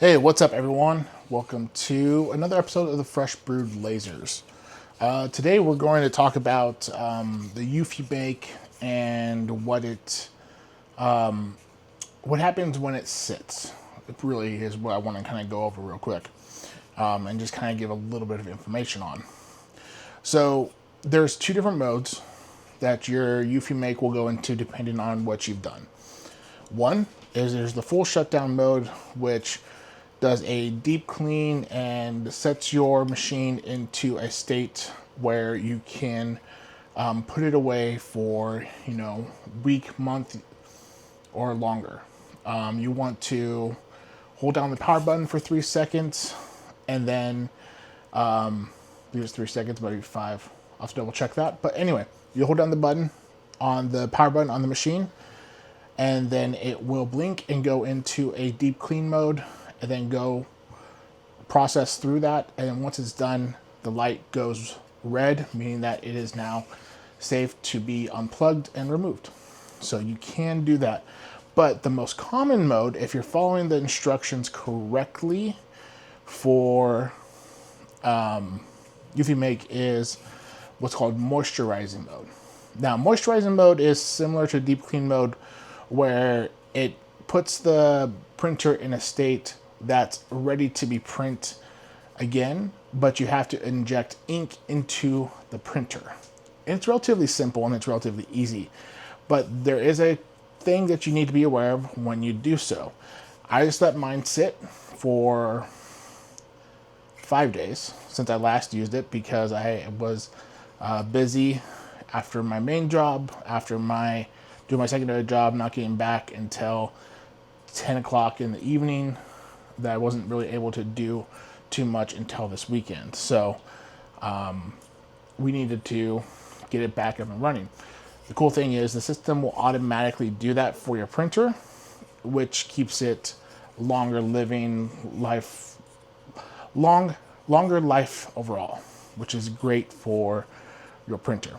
Hey, what's up, everyone? Welcome to another episode of the Fresh Brewed Lasers. Today, we're going to talk about the EufyMake and what happens when it sits. It really is what I want to kind of go over real quick, and just kind of give a little bit of information on. So, there's two different modes that your EufyMake will go into depending on what you've done. One is there's the full shutdown mode, which does a deep clean and sets your machine into a state where you can put it away for, week, month, or longer. You want to hold down the power button for 3 seconds, and then I believe it's 3 seconds, maybe 5. I'll have to double check that. But anyway, you hold down the button on the power button on the machine, and then it will blink and go into a deep clean mode, and then go process through that. And then once it's done, the light goes red, meaning that it is now safe to be unplugged and removed. So you can do that. But the most common mode, if you're following the instructions correctly for EufyMake, is what's called moisturizing mode. Now, moisturizing mode is similar to deep clean mode, where it puts the printer in a state that's ready to be print again, but you have to inject ink into the printer. And it's relatively simple and it's relatively easy, but there is a thing that you need to be aware of when you do so. I just let mine sit for 5 days since I last used it, because I was busy after my main job, doing my secondary job, not getting back until 10 o'clock in the evening, that I wasn't really able to do too much until this weekend. So we needed to get it back up and running. The cool thing is the system will automatically do that for your printer, which keeps it longer life overall, which is great for your printer.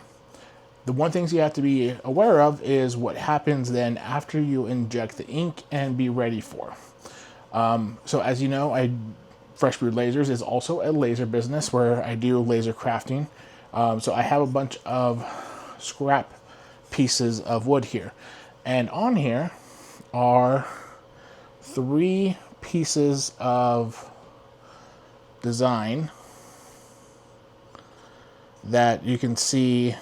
The one things you have to be aware of is what happens then after you inject the ink and be ready for. So as you know, Fresh Brewed Lasers is also a laser business where I do laser crafting. So I have a bunch of scrap pieces of wood here. And on here are 3 pieces of design that you can see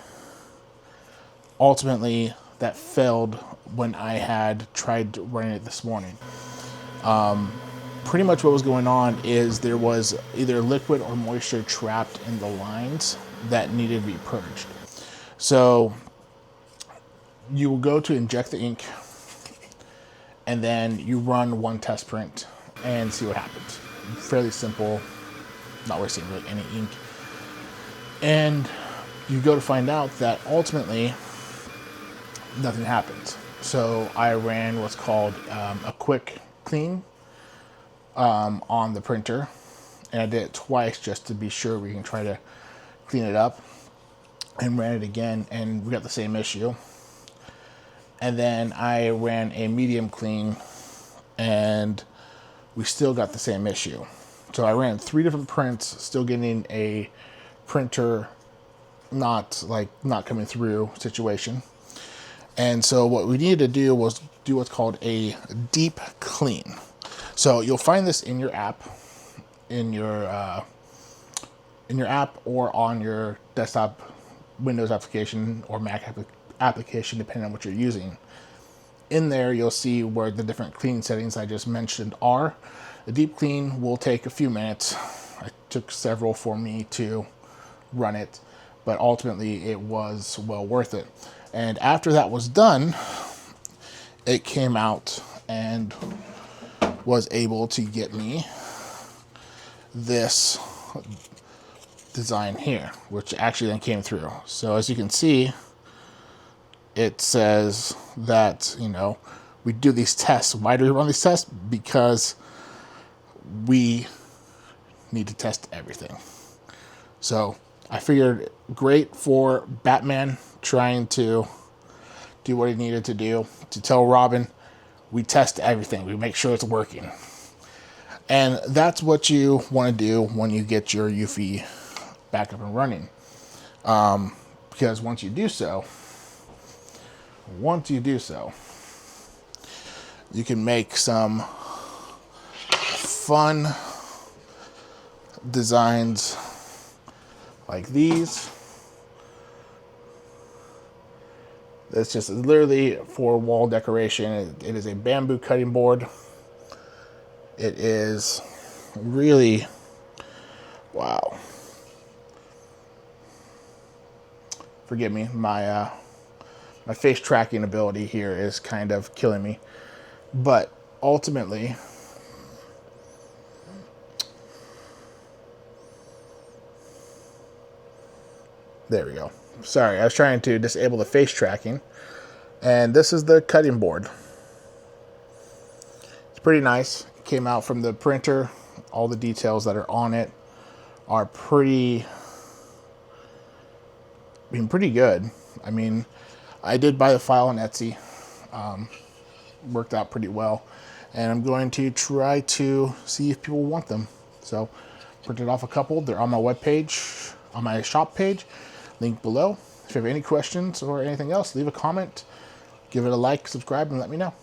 ultimately that failed when I had tried running it this morning. Pretty much what was going on is there was either liquid or moisture trapped in the lines that needed to be purged. So you will go to inject the ink, and then you run one test print and see what happens. Fairly simple, not wasting really any ink. And you go to find out that ultimately nothing happens. So I ran what's called a quick clean on the printer, and I did it twice just to be sure we can try to clean it up, and ran it again, and we got the same issue. And then I ran a medium clean, and we still got the same issue. So I ran 3 different prints, still getting a printer not coming through situation. And so what we needed to do was do what's called a deep clean. So you'll find this in your app, or on your desktop Windows application or Mac application, depending on what you're using. In there, you'll see where the different clean settings I just mentioned are. The deep clean will take a few minutes. It took several for me to run it, but ultimately it was well worth it. And after that was done, it came out and was able to get me this design here, which actually then came through. So as you can see, it says that, we do these tests. Why do we run these tests? Because we need to test everything. So I figured, great for Batman trying to do what he needed to do, to tell Robin, we test everything. We make sure it's working. And that's what you want to do when you get your Eufy back up and running. Because once you do so, you can make some fun designs like these. That's just literally for wall decoration. It is a bamboo cutting board. It is really, wow. Forgive me, my face tracking ability here is kind of killing me. But ultimately, there we go. Sorry, I was trying to disable the face tracking. And this is the cutting board. It's pretty nice. It came out from the printer. All the details that are on it are pretty good. I mean, I did buy the file on Etsy. Worked out pretty well. And I'm going to try to see if people want them. So, printed off a couple. They're on my webpage, on my shop page. Link below. If you have any questions or anything else, leave a comment, give it a like, subscribe, and let me know.